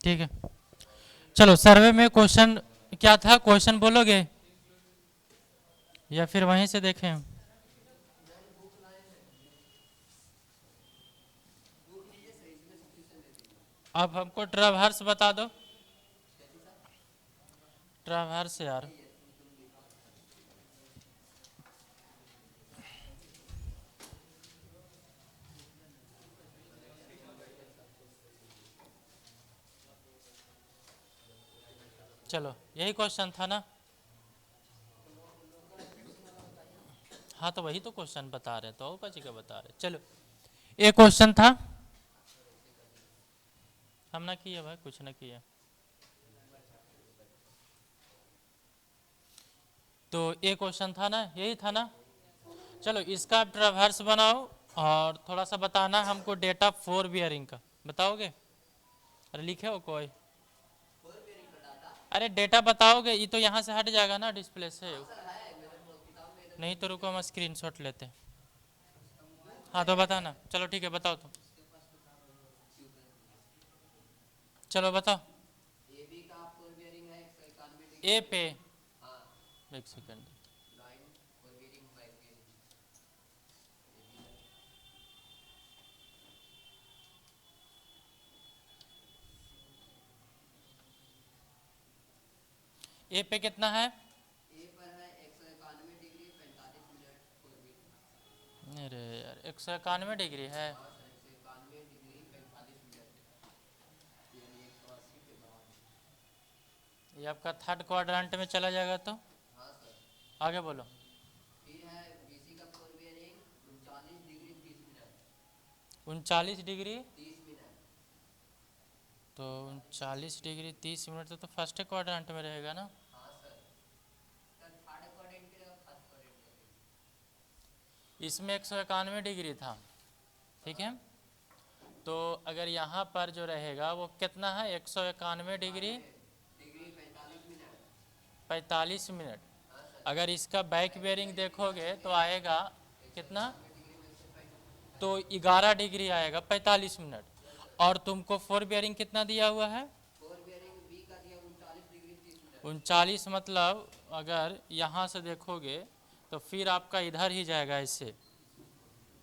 ठीक है, चलो सर्वे में क्वेश्चन क्या था, क्वेश्चन बोलोगे या फिर वहीं से देखें? अब हमको ट्रावर्स बता दो, ट्रावर्स यार। चलो यही क्वेश्चन था ना? हाँ तो वही तो क्वेश्चन बता रहे, तो का जगह बता रहे। चलो एक क्वेश्चन था, हम ना किए भाई, कुछ ना किए। तो एक क्वेश्चन था ना, यही था ना? चलो इसका आप ट्रावर्स बनाओ और थोड़ा सा बताना हमको डेटा फोर बियरिंग का, बताओगे? अरे लिखे हो कोई? अरे डेटा बताओगे, ये तो यहाँ से हट जाएगा ना डिस्प्ले से। नहीं तो रुको हम स्क्रीनशॉट लेते हैं। हाँ तो बताना, चलो ठीक है बताओ तुम। चलो बताओ। ए पे, एक सेकंड। ए पे कितना है? अरे यार 191 डिग्री है। ये आपका थर्ड क्वाड्रेंट में चला जाएगा तो आगे बोलो। 39 डिग्री, तो 39 डिग्री 30 मिनट तो फर्स्ट क्वाड्रेंट में रहेगा ना? इसमें 191 डिग्री था, ठीक है। तो अगर यहाँ पर जो रहेगा वो कितना है, 191 डिग्री 45 मिनट। अगर इसका बैक बेयरिंग देखोगे तो आएगा कितना, तो 11 डिग्री आएगा 45 मिनट। और तुमको फोर बेयरिंग कितना दिया हुआ है? 39, मतलब अगर यहाँ से देखोगे तो फिर आपका इधर ही जाएगा, ऐसे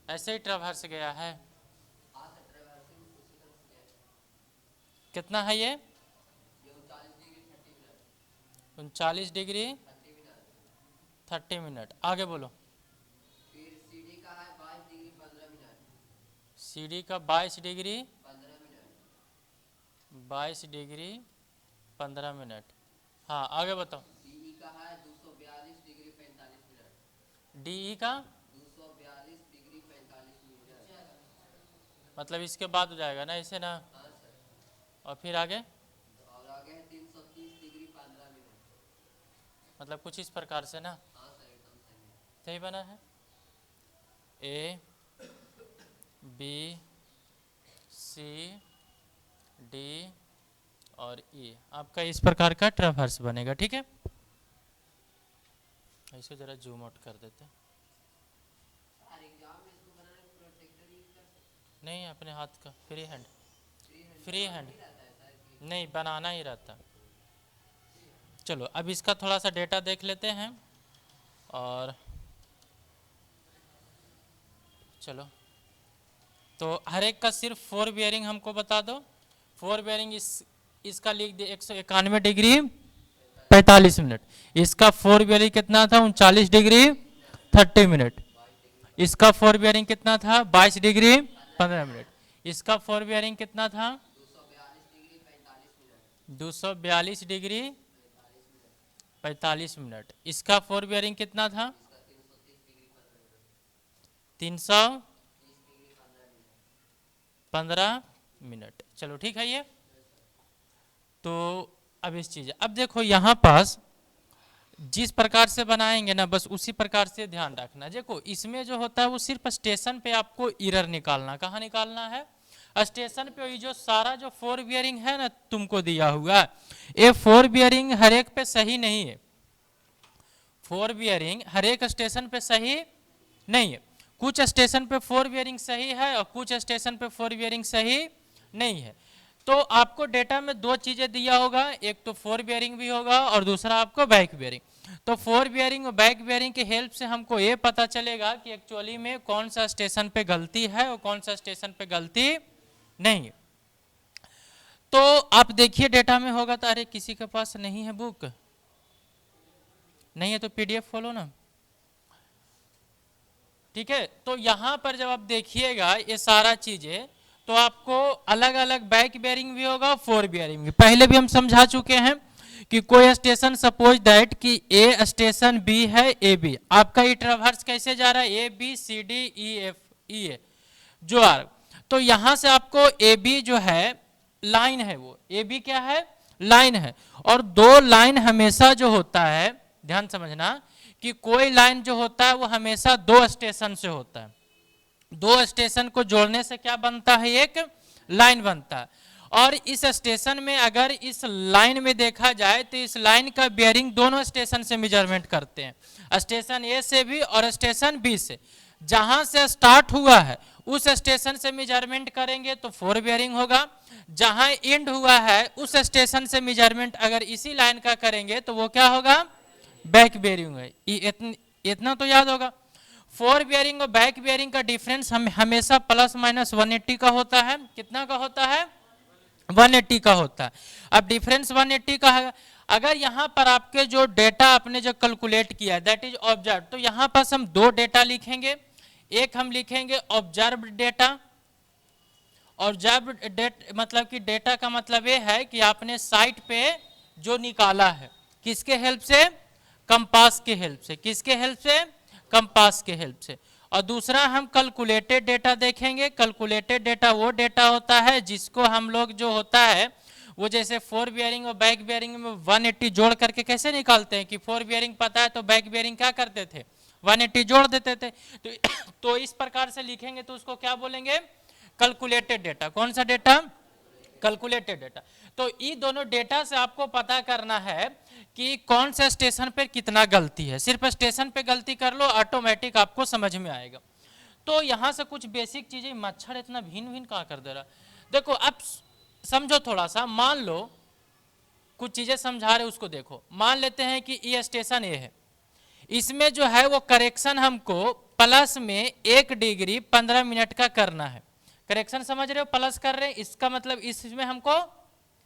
ऐसे ही ट्रैवर्स गया है। कितना है ये? 39 डिग्री 30 मिनट। आगे बोलो। सीडी का 22 डिग्री 15 मिनट। हाँ आगे बताओ। डीई का मतलब इसके बाद हो जाएगा ना, ऐसे ना? और फिर आगे मतलब कुछ इस प्रकार से ना? सही बना है। ए बी सी डी और ई आपका इस प्रकार का ट्रावर्स बनेगा, ठीक है। इसको जरा जूम आउट कर देते हैं। नहीं अपने हाथ का फ्री हैंड, फ्री हैंड नहीं बनाना ही रहता। चलो अब इसका थोड़ा सा डेटा देख लेते हैं। और चलो तो हर एक का सिर्फ फोर बियरिंग हमको बता दो। फोर बियरिंग इसका लिख दिया 191 डिग्री 45 मिनट। इसका फोर बियरिंग कितना था, 39 डिग्री 30 मिनट। इसका फोर बियरिंग कितना था, 22 डिग्री 15 मिनट। इसका फोर बियरिंग कितना था, 242 डिग्री 45 मिनट। इसका फोर बियरिंग कितना था, 315 मिनट। चलो ठीक है ये। तो अब इस चीज, अब देखो यहाँ पास जिस प्रकार से बनाएंगे ना, बस उसी प्रकार से ध्यान रखना। देखो इसमें जो होता है वो सिर्फ स्टेशन पे आपको एरर निकालना, कहाँ निकालना है, स्टेशन पे। ये जो सारा जो फोर बियरिंग है ना तुमको दिया हुआ, ये फोर बियरिंग हर एक पे सही नहीं है। फोर बियरिंग हर एक स्टेशन पे सही नहीं है। कुछ स्टेशन पे फोर बियरिंग सही है और कुछ स्टेशन पे फोर बियरिंग सही नहीं है। तो आपको डेटा में दो चीजें दिया होगा, एक तो फोर बियरिंग भी होगा और दूसरा आपको बैक बियरिंग। तो फोर बियरिंग और बैक बियरिंग के हेल्प से हमको ये पता चलेगा कि एक्चुअली में कौन सा स्टेशन पे गलती है और कौन सा स्टेशन पे गलती नहीं है। तो आप देखिए डेटा में होगा तो, अरे किसी के पास नहीं है बुक, नहीं है तो पीडीएफ खोलो ना, ठीक है। तो यहां पर जब आप देखिएगा ये सारा चीजें, तो आपको अलग अलग बैक बियरिंग भी होगा, फोर बियरिंग भी। पहले भी हम समझा चुके हैं कि कोई स्टेशन सपोज दैट कि ए स्टेशन बी है, ए बी, आपका ये ट्रावर्स कैसे जा रहा है, A B C D E F E A जो आर। तो यहां से आपको ए बी जो है लाइन है, वो ए बी क्या है, लाइन है। और दो लाइन हमेशा जो होता है, ध्यान समझना कि कोई लाइन जो होता है वो हमेशा दो स्टेशन से होता है। दो स्टेशन को जोड़ने से क्या बनता है, एक लाइन बनता है। और इस स्टेशन में अगर इस लाइन में देखा जाए तो इस लाइन का बियरिंग दोनों स्टेशन से मेजरमेंट करते हैं, स्टेशन ए से भी और स्टेशन बी से। जहां से स्टार्ट हुआ है उस स्टेशन से मेजरमेंट करेंगे तो फोर बियरिंग होगा, जहां एंड हुआ है उस स्टेशन से मेजरमेंट अगर इसी लाइन का करेंगे तो वो क्या होगा, बैक बियरिंग है। इतना तो याद होगा। फोर बियरिंग और बैक बियरिंग का डिफरेंस हमेशा प्लस माइनस 180 का होता है। कितना का होता है, 180 का होता है। अब डिफरेंस 180 का है। अगर यहां पर आपके जो डेटा आपने जो कैलकुलेट किया दैट इज ऑब्जर्व, तो यहां पर हम दो डेटा लिखेंगे। एक हम लिखेंगे ऑब्जर्व डेटा, ऑब्जर्व डेटा मतलब कि डेटा का मतलब ये है कि आपने साइट पे जो निकाला है, किसके हेल्प से, कंपास के हेल्प से। किसके हेल्प से, कंपास के हेल्प से। और दूसरा हम कैलकुलेटेड डेटा देखेंगे। कैलकुलेटेड डेटा वो डेटा होता है जिसको हम लोग जो होता है वो जैसे फोर बियरिंग और बैक बियरिंग में 180 जोड़ करके कैसे निकालते हैं कि फोर बियरिंग पता है तो बैक बियरिंग क्या करते थे, 180 जोड़ देते थे। तो इस प्रकार से लिखेंगे तो उसको क्या बोलेंगे, कैलकुलेटेड डेटा। कौन सा डेटा, कैलकुलेटेड डेटा। तो ये दोनों डेटा से आपको पता करना है कि कौन सा स्टेशन पर कितना गलती है। सिर्फ स्टेशन पे गलती कर लो, ऑटोमेटिक आपको समझ में आएगा। तो यहां से कुछ बेसिक चीजें, मच्छर इतना भिन्न भिन्न कहां कर दे रहा, देखो अब समझो थोड़ा सा। मान लो कुछ चीजें समझा रहे उसको देखो। मान लेते हैं कि ये स्टेशन ए है, इसमें जो है वो करेक्शन हमको प्लस में 1 डिग्री 15 मिनट का करना है। करेक्शन समझ रहे हो, प्लस कर रहे हैं, इसका मतलब इसमें हमको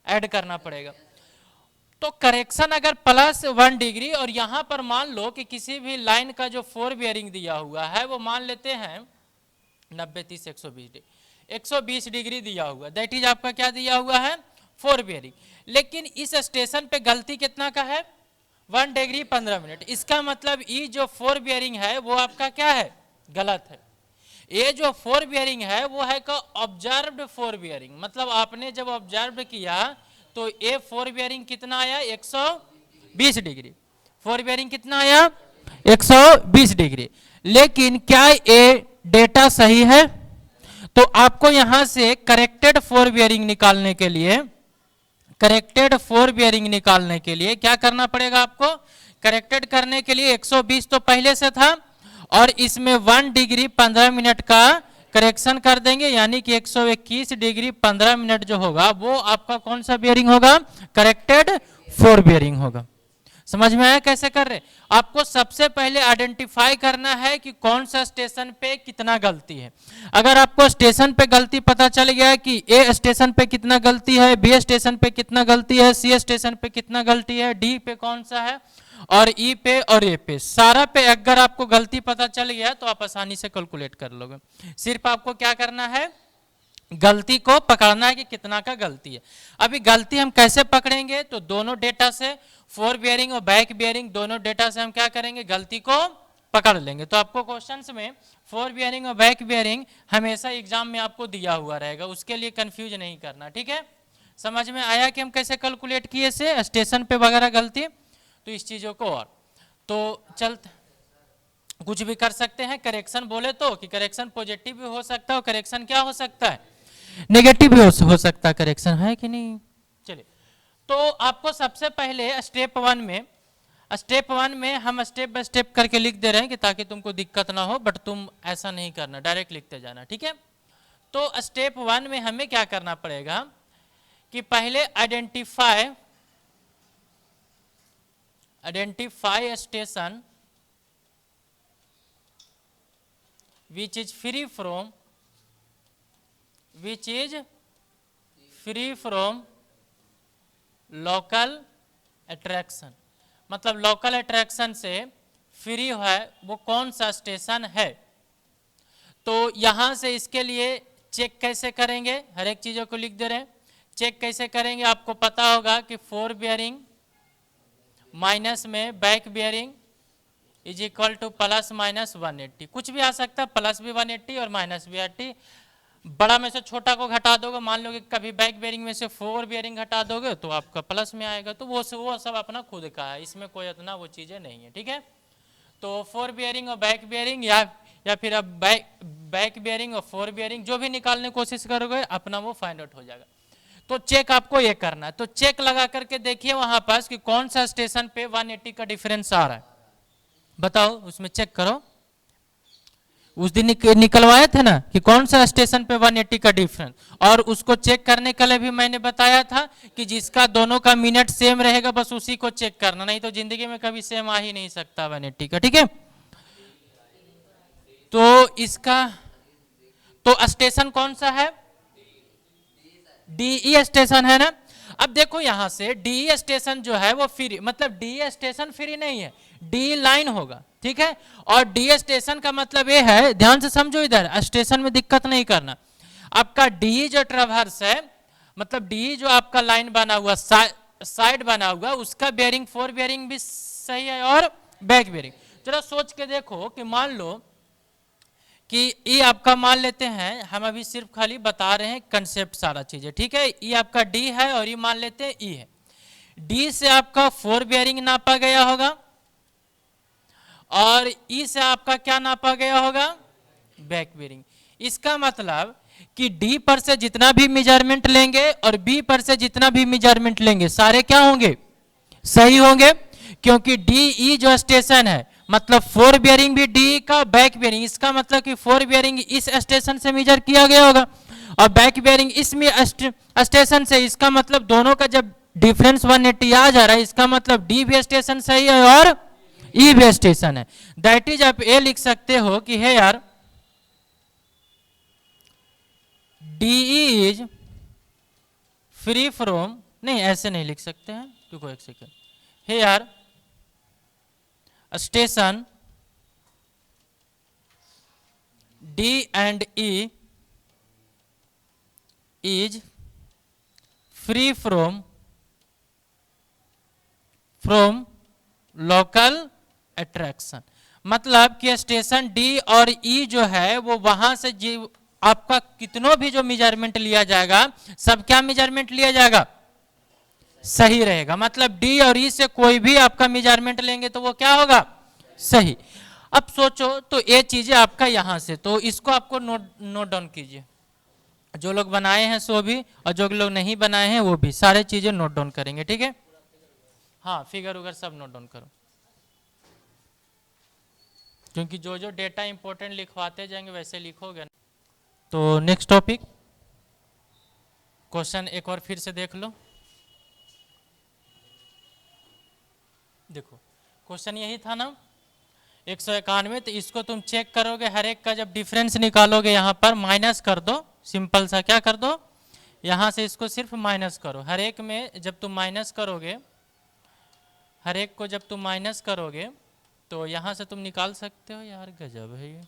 ऐड करना पड़ेगा। तो करेक्शन अगर प्लस 1 डिग्री, और यहां पर मान लो कि किसी भी लाइन का जो फोर बियरिंग दिया हुआ है वो मान लेते हैं 90 30 120 डिग्री दिया हुआ, दैट इज आपका क्या दिया हुआ है, फोर बियरिंग। लेकिन इस स्टेशन पे गलती कितना का है, 1 डिग्री 15 मिनट। इसका मतलब ये जो फोर बियरिंग है वो आपका क्या है, गलत है। ये जो फोर बियरिंग है वो है का ऑब्जर्व्ड फोर बियरिंग, मतलब आपने जब ऑब्जर्व किया तो ये फोर बियरिंग कितना आया, 120 डिग्री। फोर बियरिंग कितना आया, 120 डिग्री। लेकिन क्या ये डेटा सही है, तो आपको यहां से करेक्टेड फोर बियरिंग निकालने के लिए, करेक्टेड फोर बियरिंग निकालने के लिए क्या करना पड़ेगा आपको, करेक्टेड करने के लिए 120 तो पहले से था और इसमें 1 डिग्री 15 मिनट का करेक्शन कर देंगे, यानी कि 121 डिग्री 15 मिनट जो होगा वो आपका कौन सा बियरिंग होगा, करेक्टेड फोर बियरिंग होगा। समझ में आया कैसे कर रहे, आपको सबसे पहले आइडेंटिफाई करना है कि कौन सा स्टेशन पे कितना गलती है। अगर आपको स्टेशन पे गलती पता चल गया कि ए स्टेशन पे कितना गलती है, बी स्टेशन पे कितना गलती है, सी स्टेशन पे कितना गलती है, डी पे कौन सा है, और ई पे और ए पे, सारा पे अगर आपको गलती पता चल गया तो आप आसानी से कैलकुलेट कर लोगे। सिर्फ आपको क्या करना है, गलती को पकड़ना है कि कितना का गलती है। अभी गलती हम कैसे पकड़ेंगे, तो दोनों डेटा से, फोर बियरिंग और बैक बियरिंग दोनों डेटा से हम क्या करेंगे, गलती को पकड़ लेंगे। तो आपको क्वेश्चंस में फोर बियरिंग और बैक बियरिंग हमेशा एग्जाम में आपको दिया हुआ रहेगा, उसके लिए कंफ्यूज नहीं करना, ठीक है। समझ में आया कि हम कैसे कैलकुलेट किए से स्टेशन पे वगैरह गलती, तो इस चीजों को और तो चलते कुछ भी कर सकते हैं। करेक्शन बोले तो कि करेक्शन पॉजिटिव भी हो सकता है और करेक्शन क्या हो सकता है, नेगेटिव भी हो सकता है, करेक्शन है कि नहीं। चलिए, तो आपको सबसे पहले स्टेप वन में हम स्टेप बाय स्टेप करके लिख दे रहे हैं कि ताकि तुमको दिक्कत ना हो, बट तुम ऐसा नहीं करना, डायरेक्ट लिखते जाना, ठीक है। तो स्टेप 1 में हमें क्या करना पड़ेगा कि पहले identify station which is free from local attraction, मतलब लोकल अट्रैक्शन से फ्री है वो कौन सा स्टेशन है। तो यहां से इसके लिए चेक कैसे करेंगे, हर एक चीजों को लिख दे रहे हैं। चेक कैसे करेंगे, आपको पता होगा कि 4 बियरिंग माइनस में back bearing is equal to plus minus 180, कुछ भी आ सकता है, प्लस भी 180 और माइनस भी 80। बड़ा में से छोटा को घटा दोगे, मान लो कि कभी बैक बियरिंग में से 4 बियरिंग घटा दोगे तो आपका प्लस में आएगा। तो वो सब अपना खुद का है, इसमें कोई इतना वो चीजें नहीं है, ठीक है। तो 4 बियरिंग और बैक बियरिंग या फिर अब बैक बियरिंग और 4 बियरिंग जो भी निकालने की कोशिश करोगे अपना वो फाइंड आउट हो जाएगा। तो चेक आपको ये करना है, तो चेक लगा करके देखिए वहां पास कि कौन सा स्टेशन पे 180 का डिफरेंस आ रहा है, बताओ उसमें चेक करो। उस दिन निकलवाए थे ना कि कौन सा स्टेशन पे 180 का डिफरेंस, और उसको चेक करने के लिए भी मैंने बताया था कि जिसका दोनों का मिनट सेम रहेगा बस उसी को चेक करना, नहीं तो जिंदगी में कभी सेम आ ही नहीं सकता 180 का, ठीक है। तो इसका तो स्टेशन कौन सा है, डीई स्टेशन है ना। अब देखो यहां से डीई स्टेशन जो है वो फ्री, मतलब डीई स्टेशन फ्री नहीं है, डी लाइन होगा, ठीक है। और डी स्टेशन का मतलब ये है, ध्यान से समझो, इधर स्टेशन में दिक्कत नहीं करना। आपका डी जो ट्रैवर्स है, मतलब डी जो आपका लाइन बना हुआ साइड बना हुआ, उसका बेयरिंग 4 बेयरिंग भी सही है और बैक बेयरिंग। जरा सोच के देखो कि मान लो कि ये आपका मान लेते हैं, हम अभी सिर्फ खाली बता रहे हैं कंसेप्ट सारा चीजें, ठीक है। ये आपका डी है और ये मान लेते हैं ई है। डी से आपका 4 बेयरिंग नापा गया होगा और ई से आपका क्या नापा गया होगा, बैक बेयरिंग। इसका मतलब कि डी पर से जितना भी मेजरमेंट लेंगे और बी पर से जितना भी मेजरमेंट लेंगे सारे क्या होंगे, सही होंगे, क्योंकि डी ई जो स्टेशन है मतलब 4 बेयरिंग भी डी का, बैक बेयरिंग, इसका मतलब कि 4 बेयरिंग इस स्टेशन से मेजर किया गया होगा और बैक बेयरिंग इस स्टेशन से, इसका मतलब दोनों का जब डिफरेंस 180 आ जा रहा है, इसका मतलब डी भी स्टेशन सही है और ई भी स्टेशन है। दैट इज आप ये लिख सकते हो कि है यार डी इज फ्री फ्रॉम, नहीं ऐसे नहीं लिख सकते हैं, रुको एक सेकेंड, है यार station D and E is free from local attraction, मतलब कि स्टेशन डी और ई जो है वो वहां से आपका कितनों भी जो मेजरमेंट लिया जाएगा सब क्या मेजरमेंट लिया जाएगा, सही रहेगा। मतलब डी और ई से कोई भी आपका मेजरमेंट लेंगे तो वो क्या होगा, सही। अब सोचो तो ये चीजें आपका यहां से, तो इसको आपको नोट डाउन कीजिए, जो लोग बनाए हैं सो भी और जो लोग नहीं बनाए हैं वो भी, सारे चीजें नोट डाउन करेंगे, ठीक है। हाँ फिगर वगैरह सब नोट डाउन करो, क्योंकि जो जो डेटा इंपॉर्टेंट लिखवाते जाएंगे वैसे लिखोगे। तो नेक्स्ट टॉपिक, क्वेश्चन एक बार फिर से देख लो। देखो क्वेश्चन यही था ना 191, तो इसको तुम चेक करोगे, हर एक का जब डिफरेंस निकालोगे यहाँ पर माइनस कर दो, सिंपल सा क्या कर दो, यहाँ से इसको सिर्फ माइनस करो। हर एक में जब तुम माइनस करोगे, हर एक को जब तुम माइनस करोगे तो यहाँ से तुम निकाल सकते हो, यार गजब है ये।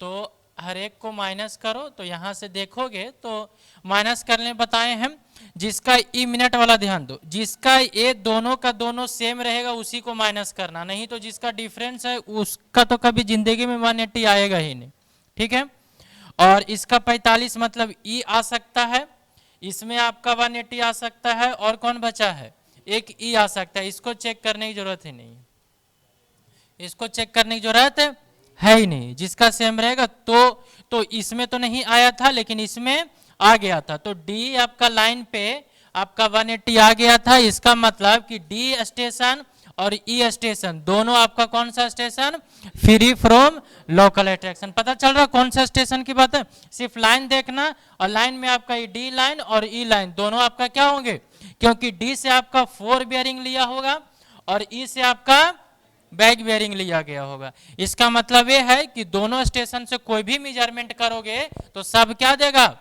तो हर एक को माइनस करो, तो यहाँ से देखोगे तो माइनस करने बताए हम, जिसका ई मिनट वाला ध्यान दो, जिसका ये दोनों का दोनों सेम रहेगा उसी को माइनस करना, नहीं तो जिसका डिफरेंस है उसका तो कभी जिंदगी में 180 आएगा ही नहीं, ठीक है। और इसका 45 मतलब ई आ सकता है, इसमें आपका 180 आ सकता है, और कौन बचा है, एक ई आ सकता है। इसको चेक करने की जरूरत ही नहीं, इसको चेक करने की जरूरत है ही नहीं, जिसका सेम रहेगा। तो इसमें तो नहीं आया था लेकिन इसमें आ गया था, तो डी आपका लाइन पे आपका 180 आ गया था। इसका मतलब कि डी स्टेशन और ई स्टेशन, दोनों आपका कौन सा station, free from local attraction. पता चल रहा कौन सा स्टेशन की बात है, सिर्फ लाइन देखना, और लाइन में आपका डी लाइन और ई लाइन दोनों आपका क्या होंगे, क्योंकि डी से आपका 4 बेयरिंग लिया होगा और ई से आपका बैक बेयरिंग लिया गया होगा। इसका मतलब ये है कि दोनों स्टेशन से कोई भी मेजरमेंट करोगे तो सब क्या देगा,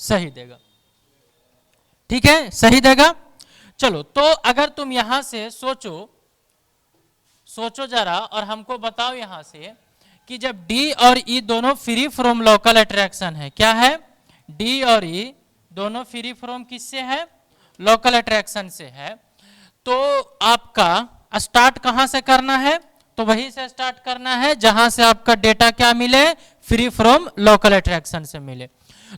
सही देगा। ठीक है, सही देगा। चलो, तो अगर तुम यहां से सोचो जरा और हमको बताओ यहां से कि जब डी और ई दोनों फ्री फ्रॉम लोकल अट्रैक्शन है, क्या है, डी और ई दोनों फ्री फ्रॉम किससे है, लोकल अट्रैक्शन से है, तो आपका स्टार्ट कहां से करना है, तो वहीं से स्टार्ट करना है जहां से आपका डेटा क्या मिले, फ्री फ्रॉम लोकल अट्रैक्शन से मिले।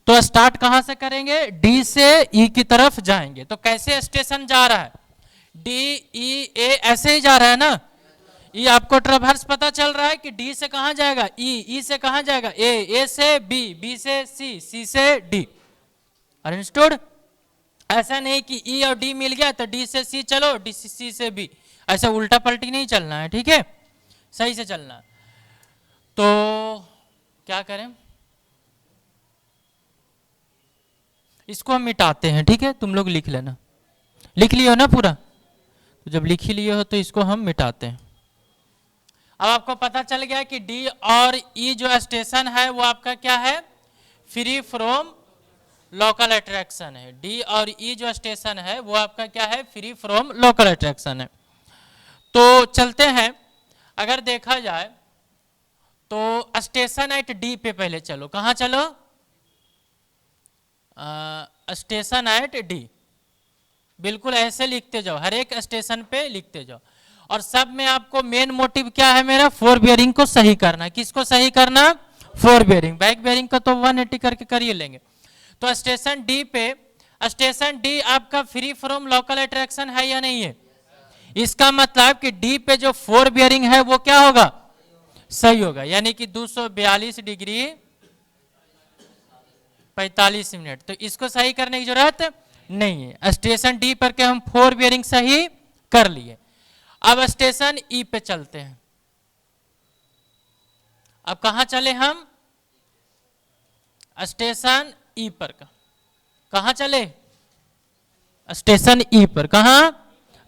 तो स्टार्ट कहां से करेंगे, डी से ई की तरफ जाएंगे। तो कैसे स्टेशन जा रहा है, डी ई ए ऐसे ही जा रहा है ना, ये आपको ट्रैवर्स पता चल रहा है कि डी से कहां जाएगा, ई से कहां जाएगा, ए से बी से सी से डी। अंडरस्टूड। ऐसा नहीं कि ई और डी मिल गया तो डी से सी चलो, डी सी से बी, ऐसा उल्टा पलटी नहीं चलना है, ठीक है, सही से चलना। तो क्या करें, इसको हम मिटाते हैं, ठीक है, तुम लोग लिख लेना, लिख लियो ना पूरा, तो जब लिख ही लिए हो तो इसको हम मिटाते हैं। अब आपको पता चल गया कि डी और ई जो स्टेशन है वो आपका क्या है, फ्री फ्रॉम लोकल अट्रैक्शन है। डी और ई जो स्टेशन है वो आपका क्या है, फ्री फ्रॉम लोकल अट्रैक्शन है। तो चलते हैं, अगर देखा जाए तो स्टेशन एट डी पे पहले चलो, कहां चलो, स्टेशन एट डी, बिल्कुल ऐसे लिखते जाओ, हर एक स्टेशन पे लिखते जाओ। और सब में आपको मेन मोटिव क्या है मेरा, 4 बेयरिंग को सही करना। किसको सही करना, 4 बेयरिंग, बैक बेयरिंग का तो 180 करके कर ही लेंगे। तो स्टेशन डी पे, स्टेशन डी आपका फ्री फ्रॉम लोकल अट्रैक्शन है या नहीं है, इसका मतलब कि डी पे जो 4 बेयरिंग है वो क्या होगा, सही होगा, यानी कि 242 डिग्री 45 मिनट। तो इसको सही करने की जरूरत नहीं है, स्टेशन डी पर के हम 4 बेयरिंग सही कर लिए। अब स्टेशन ई पे चलते हैं। अब कहां चले हम, स्टेशन ई पर का, कहां चले, स्टेशन ई पर, कहां,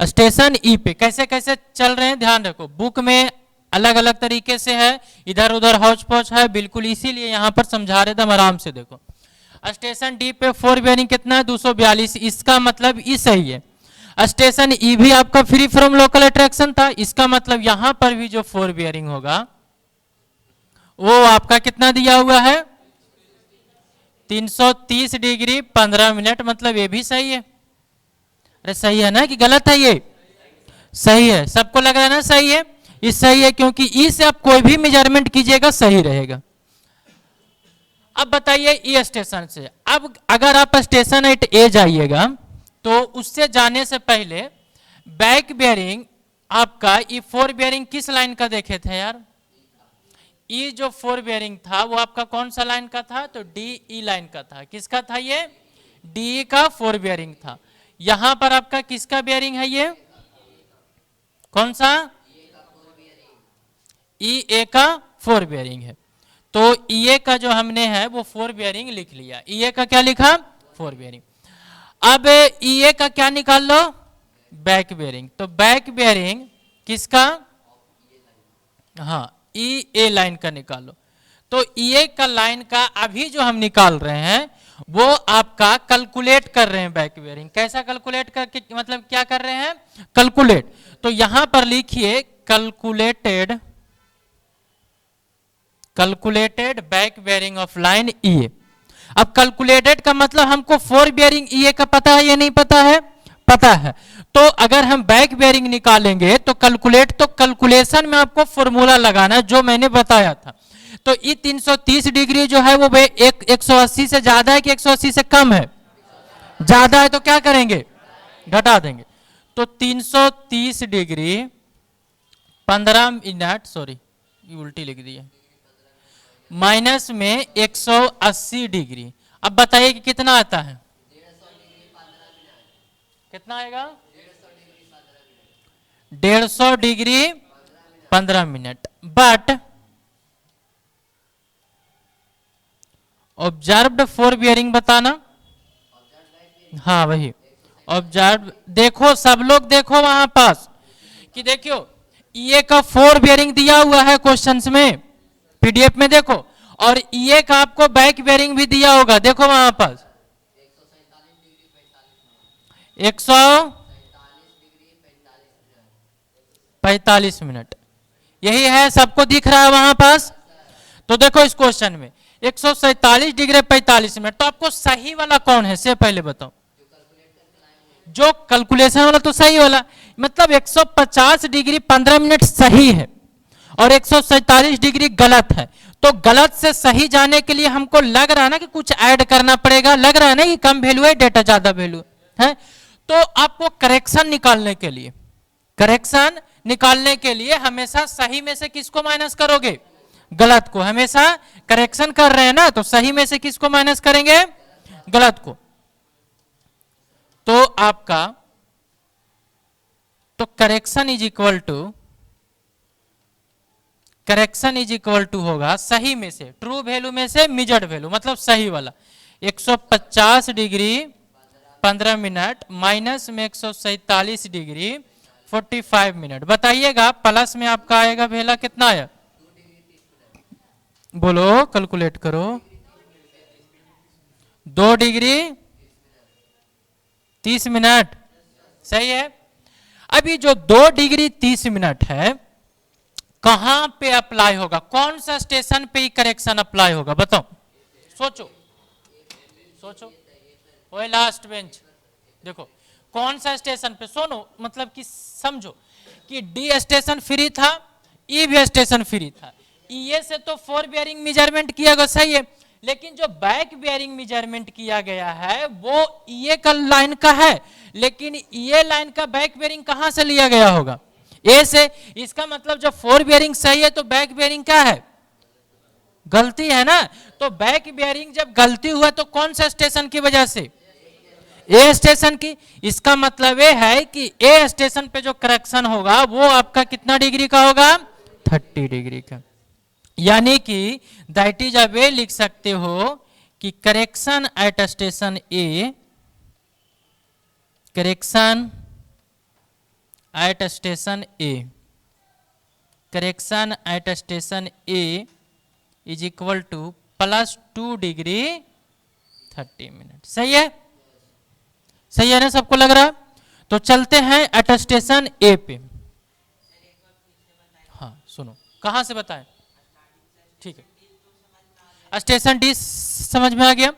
स्टेशन ई पे। कैसे कैसे चल रहे हैं ध्यान रखो, बुक में अलग अलग तरीके से है, इधर उधर हौच पौच है, बिल्कुल इसीलिए यहां पर समझा रहे थे, आराम से देखो। स्टेशन डी पे 4 बेयरिंग कितना है, 242, इसका मतलब ई सही है। स्टेशन ई भी आपका फ्री फ्रॉम लोकल अट्रैक्शन था, इसका मतलब यहां पर भी जो 4 बेयरिंग होगा वो आपका कितना दिया हुआ है, 330 डिग्री 15 मिनट, मतलब ये भी सही है। अरे सही है ना कि गलत है, ये सही है, सबको लग रहा है ना सही है, ये सही है, क्योंकि ई से आप कोई भी मेजरमेंट कीजिएगा सही रहेगा। अब बताइए ई स्टेशन से, अब अगर आप स्टेशन एट ए जाइएगा तो उससे जाने से पहले बैक बेयरिंग आपका ई 4 बेयरिंग किस लाइन का देखे थे यार, ई जो 4 बेयरिंग था वो आपका कौन सा लाइन का था, तो डी ई लाइन का था। किसका था ये, डी का 4 बेयरिंग था। यहां पर आपका किसका बेयरिंग है, ये कौन सा, ई ए का 4 बेयरिंग है। तो ई ए का जो हमने है वो 4 बेयरिंग लिख लिया, ई ए का क्या लिखा, 4 बेयरिंग। अब ई ए का क्या निकाल लो, बैक बेयरिंग। तो बैक बेयरिंग किसका, हाँ ई ए लाइन का निकालो। तो ई ए का लाइन का अभी जो हम निकाल रहे हैं वो आपका कैलकुलेट कर रहे हैं बैक बेयरिंग। कैसा कैलकुलेट करके, मतलब क्या कर रहे हैं, कैलकुलेट। तो यहां पर लिखिए calculated, calculated back bearing of line E A. अब कैलकुलेटेड का मतलब हमको 4 बेयरिंग ई ए का पता है या नहीं पता है, पता है। तो अगर हम बैक बेयरिंग निकालेंगे तो कैलकुलेट, तो कैलकुलेशन में आपको फॉर्मूला लगाना है जो मैंने बताया था। तो ये 330 डिग्री जो है वो 180 से ज्यादा है कि 180 से कम है, ज्यादा है, तो क्या करेंगे, घटा देंगे। तो 330 डिग्री 15 मिनट, सॉरी ये उल्टी लिख दी है, माइनस में 180 डिग्री। अब बताइए कि कितना आता है, कितना आएगा, 150 degree 15 minute, but observed four bearing बताना। हाँ वही ऑब्जर्व, देखो सब लोग देखो वहां पास कि देखियो ये का फोर बियरिंग दिया हुआ है क्वेश्चंस में, पीडीएफ में देखो, और ये का आपको बैक बियरिंग भी दिया होगा, देखो वहां पास 145 मिनट, यही है, सबको दिख रहा है वहां पास। तो देखो इस क्वेश्चन में 147 डिग्री 45 मिनट, तो आपको सही वाला कौन है से पहले बताओ। जो कैलकुलेशन वाला तो सही वाला, मतलब 150 डिग्री 15 मिनट सही है और 147 डिग्री गलत है। तो गलत से सही जाने के लिए हमको लग रहा है ना कि कुछ ऐड करना पड़ेगा, लग रहा है ना कि कम वैल्यू है डेटा ज्यादा वैल्यू है। तो आपको करेक्शन निकालने के लिए, करेक्शन निकालने के लिए हमेशा सही में से किसको माइनस करोगे, गलत को। हमेशा करेक्शन कर रहे हैं ना, तो सही में से किसको माइनस करेंगे, गलत को। तो आपका तो करेक्शन इज इक्वल टू होगा सही में से, ट्रू वैल्यू में से मिजर्ड वैल्यू, मतलब सही वाला 150 डिग्री 15 मिनट माइनस में 147 डिग्री 45 मिनट। बताइएगा प्लस में आपका आएगा वेला कितना आया, बोलो कैलकुलेट करो। 2 डिग्री 30 मिनट, सही है। अभी जो 2 डिग्री 30 मिनट है कहां पे अप्लाई होगा, कौन सा स्टेशन पे ही करेक्शन अप्लाई होगा, बताओ, सोचो सोचो। वो लास्ट बेंच, देखो कौन सा स्टेशन पे, सुनो मतलब कि समझो कि डी स्टेशन फ्री था, ई भी स्टेशन फ्री था। ई से तो फोर बियरिंग मेजरमेंट किया गया, सही है, लेकिन जो बैक बियरिंग मेजरमेंट किया गया है वो ये का लाइन का है, लेकिन ये लाइन का बैक बियरिंग कहां से लिया गया होगा, ए से। इसका मतलब जब फोर बियरिंग सही है तो बैक बियरिंग क्या है, गलती है ना। तो बैक बियरिंग जब गलती हुआ तो कौन सा स्टेशन की वजह से, ए स्टेशन की। इसका मतलब ये है कि ए स्टेशन पे जो करेक्शन होगा वो आपका कितना डिग्री का होगा, 30 डिग्री का। यानी कि दैट इज अब ये लिख सकते हो कि correction at station A, correction at station A, correction at station A is equal to +2 degree 30 minute. सही है, सही है ना, सबको लग रहा है। तो चलते हैं एट स्टेशन ए पे। हाँ सुनो, कहां से बताएं, ठीक है, स्टेशन डी समझ में आ गया।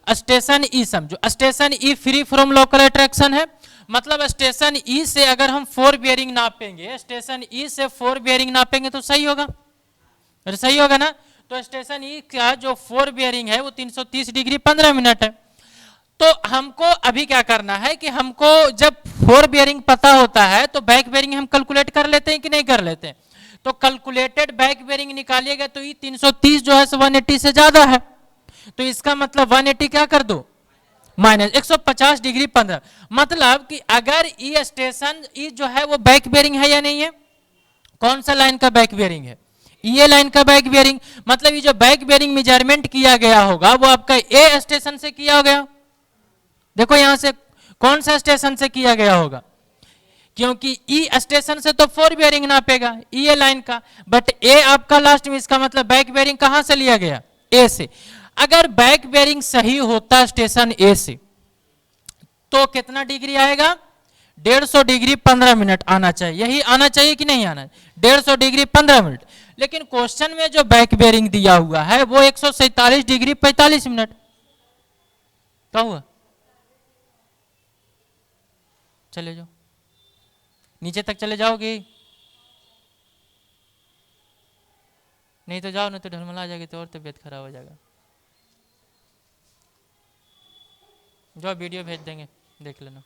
स्टेशन ई समझो, station E free from local attraction है, मतलब स्टेशन ई से अगर हम फोर बियरिंग नापेंगे, स्टेशन ई से फोर बियरिंग नापेंगे तो सही होगा, अरे सही होगा ना। तो स्टेशन ई का जो फोर बियरिंग है वो 330 डिग्री 15 मिनट है। तो हमको अभी क्या करना है कि हमको जब फोर बियरिंग पता होता है तो बैक बियरिंग हम कैलकुलेट कर लेते हैं कि नहीं कर लेते हैं। तो कैलकुलेटेड बैक बियरिंग निकालिएगा तो ये 330 जो है 180 से ज्यादा है, तो इसका मतलब 180 क्या कर दो माइनस 150 डिग्री 15, मतलब कि अगर ई स्टेशन ई जो है वो बैक बियरिंग है या नहीं है, कौन सा लाइन का बैक बियरिंग है, ये लाइन का बैक बियरिंग। मतलब ये जो बैक बियरिंग मेजरमेंट किया गया होगा वो आपका ए स्टेशन से किया गया, देखो यहां से कौन सा स्टेशन से किया गया होगा, क्योंकि ई स्टेशन से तो फोर बियरिंग नापेगा ई लाइन का, बट ए आपका लास्ट में, इसका मतलब बैक बियरिंग कहां से लिया गया, ए से। अगर बैक बियरिंग सही होता स्टेशन ए से तो कितना डिग्री आएगा, 150 डिग्री 15 मिनट आना चाहिए, यही आना चाहिए कि नहीं आना, 150 डिग्री 15 मिनट। लेकिन क्वेश्चन में जो बैक बियरिंग दिया हुआ है वो 147 डिग्री 45 मिनट। क्या हुआ, चले जाओ नीचे तक, चले जाओगे, नहीं तो जाओ, नहीं तो ढलमला आ जाएगी तो और तबीयत खराब हो जाएगा। जो वीडियो भेज देंगे देख लेना।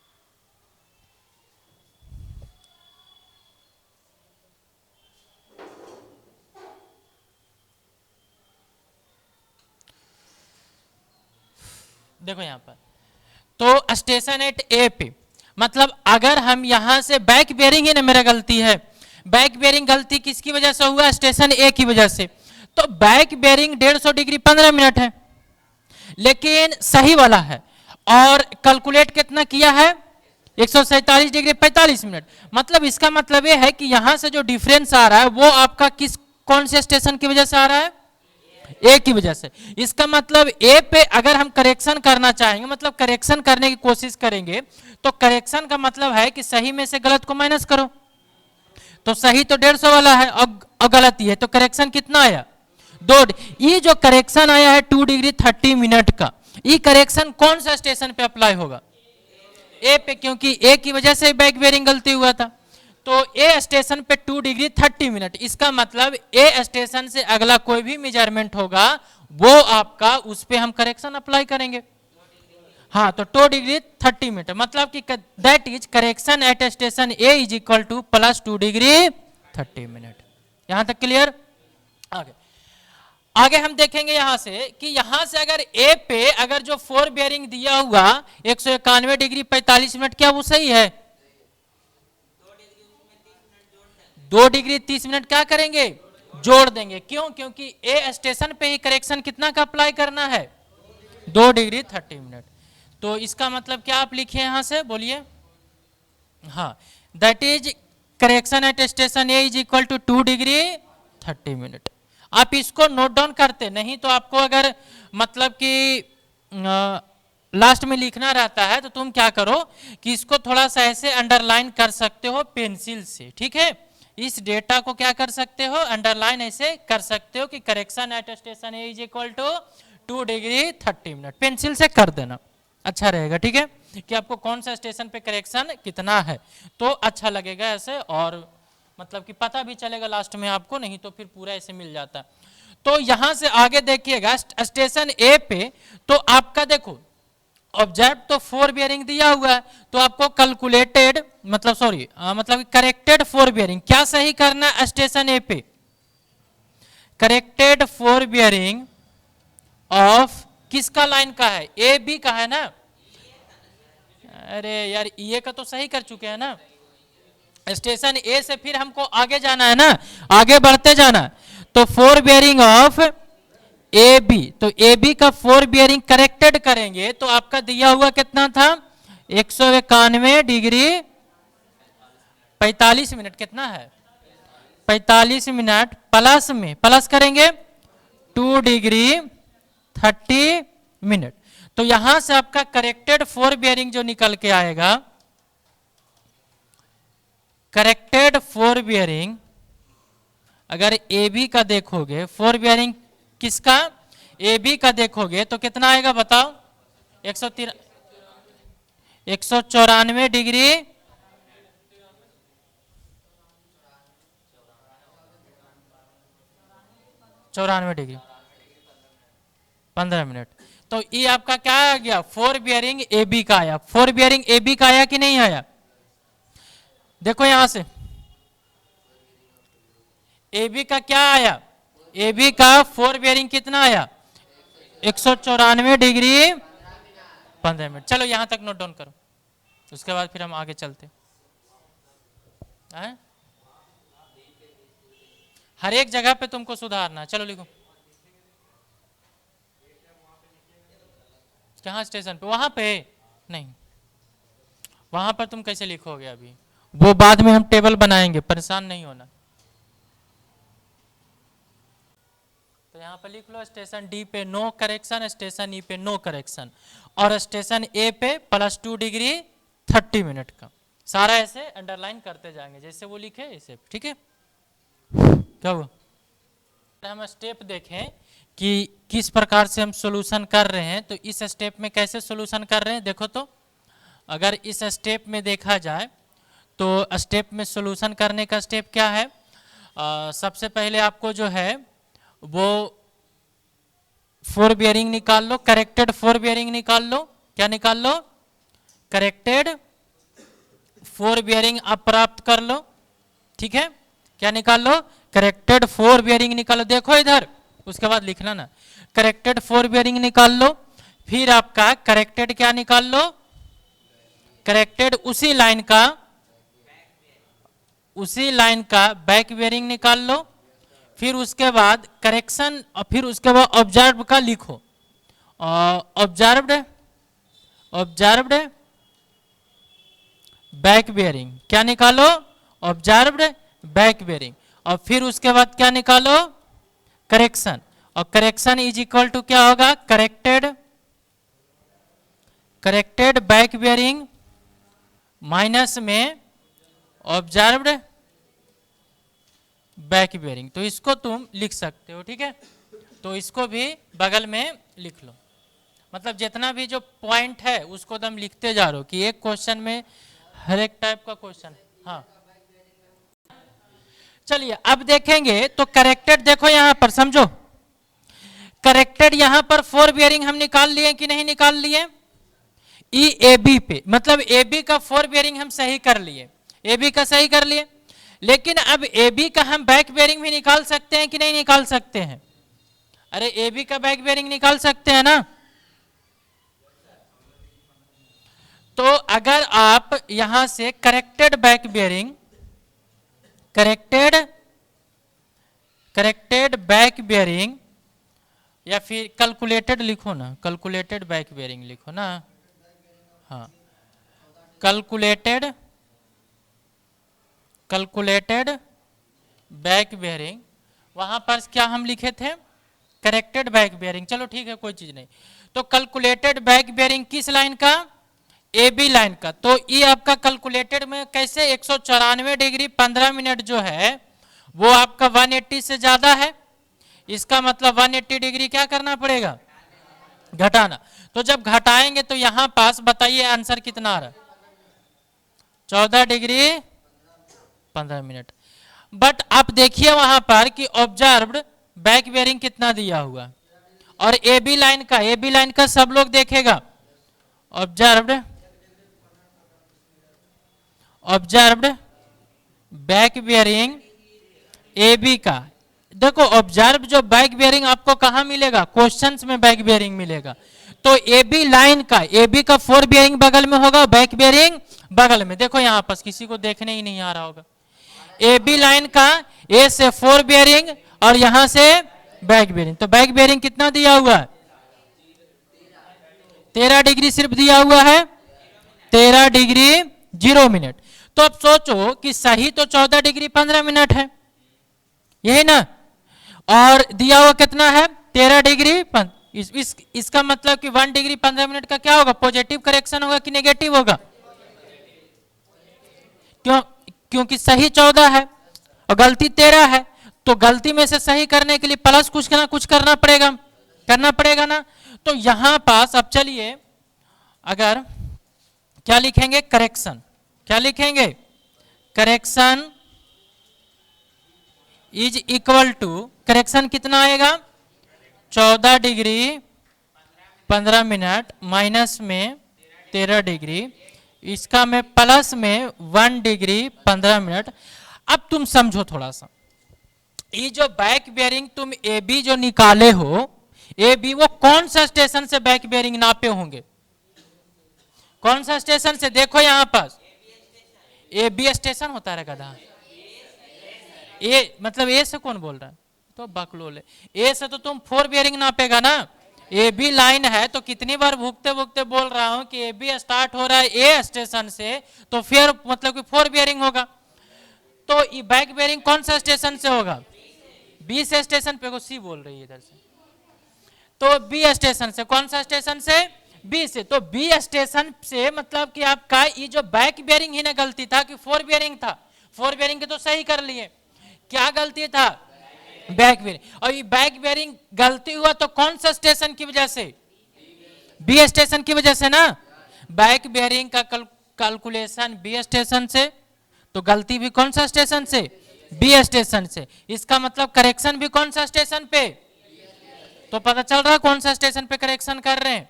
देखो यहां पर तो स्टेशन एट ए पे मतलब अगर हम यहां से बैक बेयरिंग ही ना मेरा गलती है, बैक बेयरिंग गलती किसकी वजह से हुआ? स्टेशन ए की वजह से। तो बैक बेयरिंग 150 डिग्री 15 मिनट है, लेकिन सही वाला है, और कैलकुलेट कितना किया है? 147 डिग्री 45 मिनट। मतलब इसका मतलब यह है कि यहां से जो डिफरेंस आ रहा है वो आपका किस कौन से स्टेशन की वजह से आ रहा है? ए की वजह से। इसका मतलब ए पे अगर हम करेक्शन करना चाहेंगे, मतलब करेक्शन करने की कोशिश करेंगे, तो करेक्शन का मतलब है कि सही में से गलत को माइनस करो। तो सही तो 150 वाला है और गलत ही है, तो करेक्शन कितना आया? 2। ये जो करेक्शन आया है 2 डिग्री 30 मिनट का, ये करेक्शन कौन सा स्टेशन पे अप्लाई होगा? ए पे, क्योंकि ए की वजह से बैक बेयरिंग गलती हुआ था। तो ए स्टेशन पे 2 डिग्री 30 मिनट, इसका मतलब ए स्टेशन से अगला कोई भी मेजरमेंट होगा वो आपका उस पे हम करेक्शन अप्लाई करेंगे। हाँ, तो 2 डिग्री 30 मिनट मतलब कि that is correction at station A is equal to plus 2 degree 30 minute. यहां तक क्लियर? आगे आगे हम देखेंगे यहां से कि यहां से अगर ए पे अगर जो 4 बेयरिंग दिया हुआ 191 डिग्री 45 मिनट, क्या वो सही है? 2 डिग्री 30 मिनट क्या करेंगे? जोड़ देंगे। क्यों? क्योंकि ए स्टेशन पे ही करेक्शन कितना का अप्लाई करना है? 2 डिग्री 30 मिनट। तो इसका मतलब क्या आप लिखे यहां से, बोलिए? हाँ, that is correction at station A is equal to 2 degree 30 minute. आप इसको नोट डाउन करते, नहीं तो आपको अगर मतलब कि लास्ट में लिखना रहता है तो तुम क्या करो कि इसको थोड़ा सा ऐसे अंडरलाइन कर सकते हो पेंसिल से, ठीक है? इस डेटा को क्या कर सकते हो? अंडरलाइन ऐसे कर सकते हो कि correction at station A is equal to 2 degree 30 minute, pencil से कर देना, अच्छा रहेगा, ठीक है? कि आपको कौन सा स्टेशन पे करेक्शन कितना है, तो अच्छा लगेगा ऐसे, और मतलब कि पता भी चलेगा लास्ट में आपको, नहीं तो फिर पूरा ऐसे मिल जाता। तो यहां से आगे देखिएगा स्टेशन ए पे, तो आपका देखो ऑब्जेक्ट तो 4 बेयरिंग दिया हुआ है, तो आपको कैलकुलेटेड मतलब सॉरी मतलब करेक्टेड 4 बेयरिंग क्या सही करना है स्टेशन ए पे? करेक्टेड 4 बेयरिंग ऑफ किसका लाइन का है? ए बी का है ना? अरे यार, ये का तो सही कर चुके हैं ना। स्टेशन ए से फिर हमको आगे जाना है ना, आगे बढ़ते जाना। तो 4 बेयरिंग ऑफ ए बी, तो ए बी का 4 बेयरिंग करेक्टेड करेंगे तो आपका दिया हुआ कितना था? 191 डिग्री 45 मिनट। कितना है? 45 मिनट प्लस में प्लस करेंगे 2 डिग्री 30 मिनट। तो यहां से आपका करेक्टेड 4 बेयरिंग जो निकल के आएगा, करेक्टेड 4 बेयरिंग अगर ए बी का देखोगे, 4 बेयरिंग किसका? ए बी का देखोगे तो कितना आएगा बताओ? 194 डिग्री 94 डिग्री 15 मिनट। तो ये आपका क्या आ गया? 4 बेयरिंग ए बी का आया। 4 बेयरिंग ए बी का आया कि नहीं आया? देखो यहां से ए बी का क्या आया? ए बी का 4 बेयरिंग कितना आया? 194 डिग्री 15 मिनट। चलो यहां तक नोट डाउन करो, उसके बाद फिर हम आगे चलते हैं। हर एक जगह पे तुमको सुधारना। चलो लिखो। कहाँ स्टेशन पे? वहां पे नहीं, वहां पर तुम कैसे लिखोगे? अभी वो बाद में हम टेबल बनाएंगे, परेशान नहीं होना। तो यहाँ पर लिख लो स्टेशन डी पे नो करेक्शन, स्टेशन ई पे नो करेक्शन, और स्टेशन ए पे +2 डिग्री 30 मिनट का। सारा ऐसे अंडरलाइन करते जाएंगे जैसे वो लिखे ऐसे, ठीक है? क्या हुआ? हम स्टेप देखें कि किस प्रकार से हम सॉल्यूशन कर रहे हैं। तो इस स्टेप में कैसे सॉल्यूशन कर रहे हैं देखो। तो अगर इस स्टेप में देखा जाए तो स्टेप में सॉल्यूशन करने का स्टेप क्या है? सबसे पहले आपको जो है वो 4 बेयरिंग निकाल लो, करेक्टेड 4 बेयरिंग निकाल लो। क्या निकाल लो? करेक्टेड 4 बेयरिंग आप प्राप्त कर लो, ठीक है? क्या निकाल लो? करेक्टेड 4 बेयरिंग निकालो। देखो इधर, उसके बाद लिखना ना। करेक्टेड 4 बेयरिंग निकाल लो, फिर आपका करेक्टेड क्या निकाल लो? करेक्टेड उसी लाइन का बैक बेरिंग निकाल लो, फिर उसके बाद करेक्शन और फिर उसके बाद ऑब्जर्व का लिखो। ऑब्जर्व्ड बैक बेरिंग क्या निकालो, ऑब्जर्व्ड बैक बेरिंग, और फिर उसके बाद क्या निकालो, करेक्शन, और करेक्शन इज इक्वल टू क्या होगा, करेक्टेड बैक बेरिंग माइनस में ऑब्जर्व्ड बैक बेरिंग। तो इसको तुम लिख सकते हो, ठीक है। तो इसको भी बगल में लिख लो, मतलब जितना भी जो पॉइंट है उसको तुम लिखते जा रहे हो कि एक क्वेश्चन में हर एक टाइप का क्वेश्चन। हाँ चलिए अब देखेंगे तो करेक्टेड, देखो यहां पर समझो, करेक्टेड यहां पर 4 बेयरिंग हम निकाल लिए कि नहीं निकाल लिए, ई ए बी पे, मतलब ए बी का 4 बेयरिंग हम सही कर लिए, ए बी का सही कर लिए। लेकिन अब ए बी का हम बैक बेयरिंग भी निकाल सकते हैं कि नहीं निकाल सकते हैं, अरे ए बी का बैक बेयरिंग निकाल सकते हैं ना। तो अगर आप यहां से corrected back bearing, corrected back bearing, या फिर कैलकुलेटेड लिखो ना, कैलकुलेटेड बैक बेयरिंग लिखो ना, हाँ कैलकुलेटेड बैक बेयरिंग, वहां पर क्या हम लिखे थे, करेक्टेड बैक बेयरिंग, चलो ठीक है कोई चीज नहीं। तो कैलकुलेटेड बैक बेयरिंग किस लाइन का, ए बी लाइन का। तो ये आपका कैलकुलेटेड में कैसे 194 डिग्री 15 मिनट जो है वो आपका 180 से ज्यादा है, इसका मतलब 180 डिग्री क्या करना पड़ेगा, घटाना। तो जब घटाएंगे तो यहां पास बताइए आंसर कितना आ रहा है, 14 डिग्री 15 मिनट। बट आप देखिए वहां पर कि ऑब्जर्व्ड बैक बेयरिंग कितना दिया हुआ, और ए बी लाइन का सब लोग देखेगा, observed back bearing A B का। देखो ऑब्जर्व जो बैक बेयरिंग आपको कहां मिलेगा, क्वेश्चंस में बैक बेयरिंग मिलेगा। तो ए बी लाइन का, ए बी का 4 बेयरिंग बगल में होगा, बैक बेयरिंग बगल में, देखो यहां पास किसी को देखने ही नहीं आ रहा होगा, ए बी लाइन का ए से 4 बेयरिंग और यहां से बैक बेयरिंग। तो बैक बेयरिंग कितना दिया हुआ है, 13 डिग्री सिर्फ दिया हुआ है, 13 डिग्री 0 मिनट। तो अब सोचो कि सही तो 14 डिग्री 15 मिनट है, यही ना, और दिया हुआ कितना है 13 डिग्री इसका मतलब कि 1 डिग्री 15 मिनट का क्या होगा, पॉजिटिव करेक्शन होगा कि नेगेटिव होगा, क्योंकि सही 14 है और गलती 13 है, तो गलती में से सही करने के लिए प्लस कुछ ना कुछ करना पड़ेगा ना। तो यहां पास अब चलिए अगर क्या लिखेंगे, करेक्शन, क्या लिखेंगे, correction is equal to, correction कितना आएगा 14 डिग्री 15 मिनट माइनस में 13 डिग्री, इसका में प्लस में 1 डिग्री 15 मिनट। अब तुम समझो थोड़ा सा, ये जो बैक बेयरिंग तुम ए बी जो निकाले हो, ए बी वो कौन सा स्टेशन से बैक बेयरिंग नापे होंगे, कौन सा स्टेशन से, देखो यहां पास ए बी स्टेशन होता है गधा, ए मतलब ए से कौन बोल रहा है, तो बकलोल है, ए से तो तुम 4 बेयरिंग नापेगा ना, ए बी लाइन है तो कितनी बार भूखते भूखते बोल रहा हूं कि ए बी स्टार्ट हो रहा है ए स्टेशन से, तो फिर मतलब कि 4 बेयरिंग होगा। तो ये बैक बेयरिंग कौन सा स्टेशन से होगा, बी से स्टेशन पे, को सी बोल रही है इधर से, तो बी स्टेशन से, कौन सा स्टेशन से, बी से। तो बी स्टेशन से मतलब कि आपका ये जो बैक बेयरिंग ही ना गलती था कि 4 बेयरिंग था, 4 बेयरिंग के तो सही कर लिए, क्या गलती था, बैक बेयरिंग। और ये बैक बेयरिंग गलती हुआ तो कौन सा स्टेशन की वजह से, बी स्टेशन की वजह से ना, बैक बेयरिंग का कैलकुलेशन बी स्टेशन से, तो गलती भी कौन सा स्टेशन से, बी स्टेशन से, इसका मतलब करेक्शन भी कौन सा स्टेशन पे, तो पता चल रहा है कौन सा स्टेशन पे करेक्शन कर रहे हैं।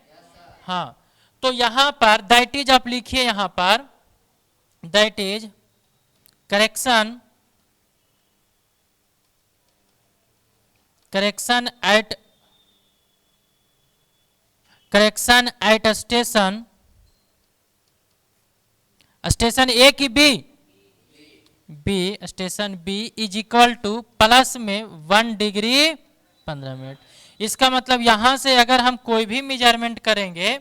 हाँ तो यहां पर दैट इज आप लिखिए, यहां पर that is correction at station station A की B, B station B is equal to plus में 1 डिग्री 15 मिनट। इसका मतलब यहां से अगर हम कोई भी मेजरमेंट करेंगे,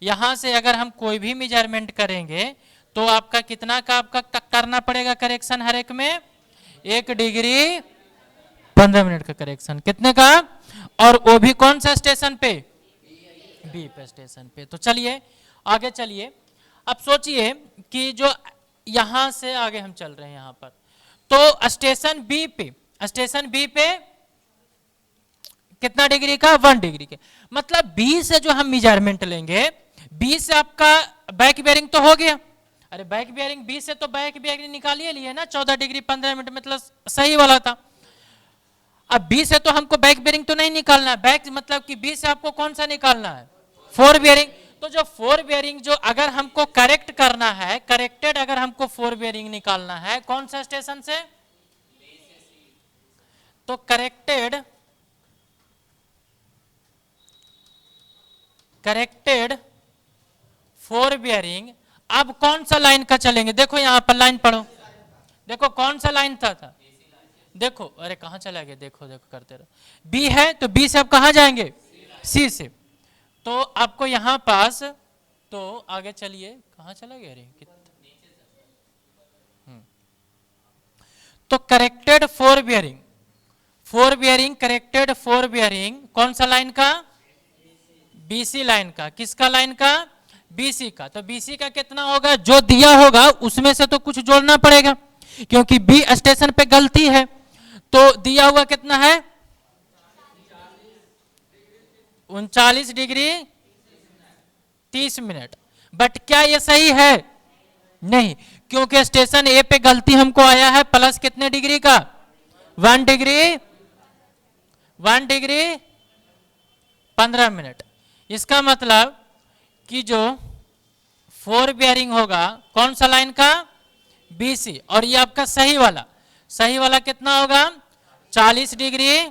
यहां से अगर हम कोई भी मेजरमेंट करेंगे तो आपका कितना का आपका करना पड़ेगा करेक्शन हर एक में, 1 डिग्री 15 मिनट का करेक्शन। कितने का? और वो भी कौन सा स्टेशन पे? बी पे स्टेशन पे। तो चलिए आगे चलिए। अब सोचिए कि जो यहां से आगे हम चल रहे हैं यहां पर, तो स्टेशन बी पे, स्टेशन बी पे कितना डिग्री का? 1 डिग्री के। मतलब बी से जो हम मेजरमेंट लेंगे, बी से आपका बैक बेयरिंग तो हो गया। अरे बैक बेयरिंग बी से तो बैक बेयरिंग निकालिए लिए ना 14 डिग्री 15 मिनट, मतलब सही वाला था। अब बी से तो हमको बैक बेयरिंग तो नहीं निकालना है, बैक मतलब कि बी से आपको कौन सा निकालना है? 4 बेयरिंग। तो जो 4 बेयरिंग जो अगर हमको करेक्ट करना है, करेक्टेड अगर हमको 4 बेयरिंग निकालना है कौन सा स्टेशन से? तो करेक्टेड 4 बेयरिंग अब कौन सा लाइन का चलेंगे? देखो यहां पर लाइन पढ़ो, देखो कौन सा लाइन था? देखो, अरे कहां चला गया? देखो देखो करते रहो। बी है तो बी से अब कहां जाएंगे? सी से। तो आपको यहां पास, तो आगे चलिए, कहां चला गया? रे तो corrected 4 bearing, 4 bearing corrected 4 bearing कौन सा लाइन का? बीसी लाइन का। किसका लाइन का? बीसी का। तो बीसी का कितना होगा? जो दिया होगा उसमें से तो कुछ जोड़ना पड़ेगा, क्योंकि बी स्टेशन पे गलती है। तो दिया हुआ कितना है? 39 डिग्री 30 मिनट। बट क्या ये सही है? नहीं, क्योंकि स्टेशन ए पे गलती हमको आया है प्लस कितने डिग्री का? 1 डिग्री 15 मिनट। इसका मतलब कि जो 4 बेयरिंग होगा कौन सा लाइन का? बीसी। और ये आपका सही वाला, सही वाला कितना होगा? 40 डिग्री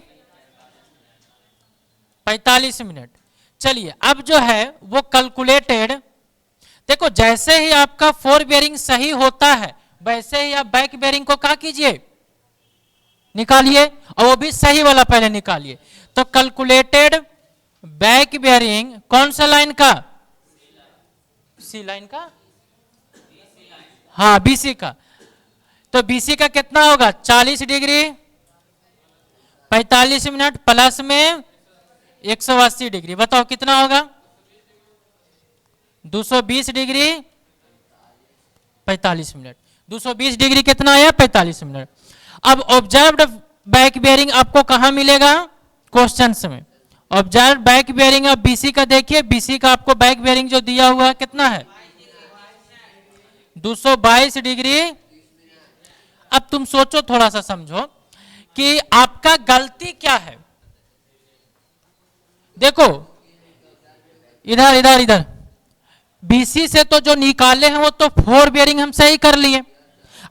45 मिनट। चलिए अब जो है वो कैलकुलेटेड, देखो जैसे ही आपका 4 बेयरिंग सही होता है वैसे ही आप बैक बेयरिंग को क्या कीजिए? निकालिए, और वो भी सही वाला पहले निकालिए। तो कैलकुलेटेड बैक बेयरिंग कौन सा लाइन का? सी लाइन का, हाँ बीसी का। तो बीसी का कितना होगा? 40 डिग्री 45 मिनट प्लस में 180 डिग्री। बताओ कितना होगा? 220 डिग्री 45 मिनट। 220 डिग्री कितना आया? 45 मिनट। अब ऑब्जर्व्ड बैक बेयरिंग आपको कहां मिलेगा? क्वेश्चंस में। ऑब्जर्व बैक बेयरिंग अब बीसी का देखिए, बीसी का आपको बैक बेयरिंग जो दिया हुआ है कितना है? 222 डिग्री। अब तुम सोचो, थोड़ा सा समझो कि आपका गलती क्या है। देखो इधर इधर इधर, बीसी से तो जो निकाले हैं वो तो 4 बेयरिंग हम सही कर लिए।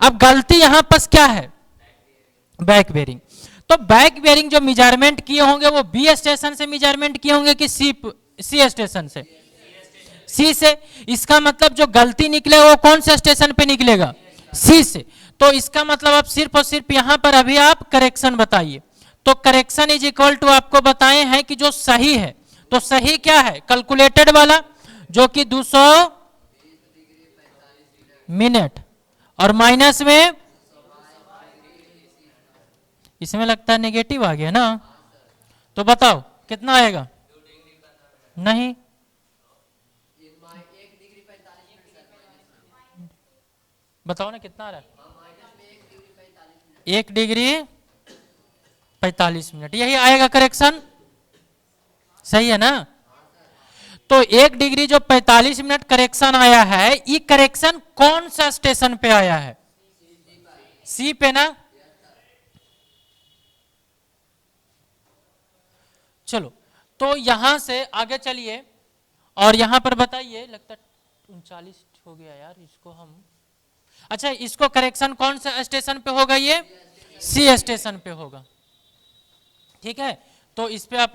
अब गलती यहां पर क्या है? Back bearing. तो बैक बेयरिंग जो मेजरमेंट किए होंगे वो बी स्टेशन से मेजरमेंट किए होंगे कि सी स्टेशन से? सी से। इसका मतलब जो गलती निकलेगा वो कौन सा स्टेशन पे निकलेगा? सी से। तो इसका मतलब आप सिर्फ और सिर्फ यहां पर अभी आप करेक्शन बताइए। तो करेक्शन इज इक्वल टू आपको बताए हैं कि जो सही है, तो सही क्या है? कैलकुलेटेड वाला जो कि 200 मिनट, और माइनस में, इसमें लगता है नेगेटिव आ गया ना, तो बताओ कितना आएगा? नहीं, बताओ ना कितना आ रहा है? 1 डिग्री 45 मिनट, यही आएगा करेक्शन। सही है ना? तो 1 डिग्री जो 45 मिनट करेक्शन आया है, ये करेक्शन कौन सा स्टेशन पे आया है? सी पे ना। चलो तो यहां से आगे चलिए और यहां पर बताइए, लगता 39 हो गया यार, इसको हम, अच्छा इसको करेक्शन कौन सा स्टेशन पे होगा? ये सी स्टेशन पे होगा। ठीक है, तो इस पे आप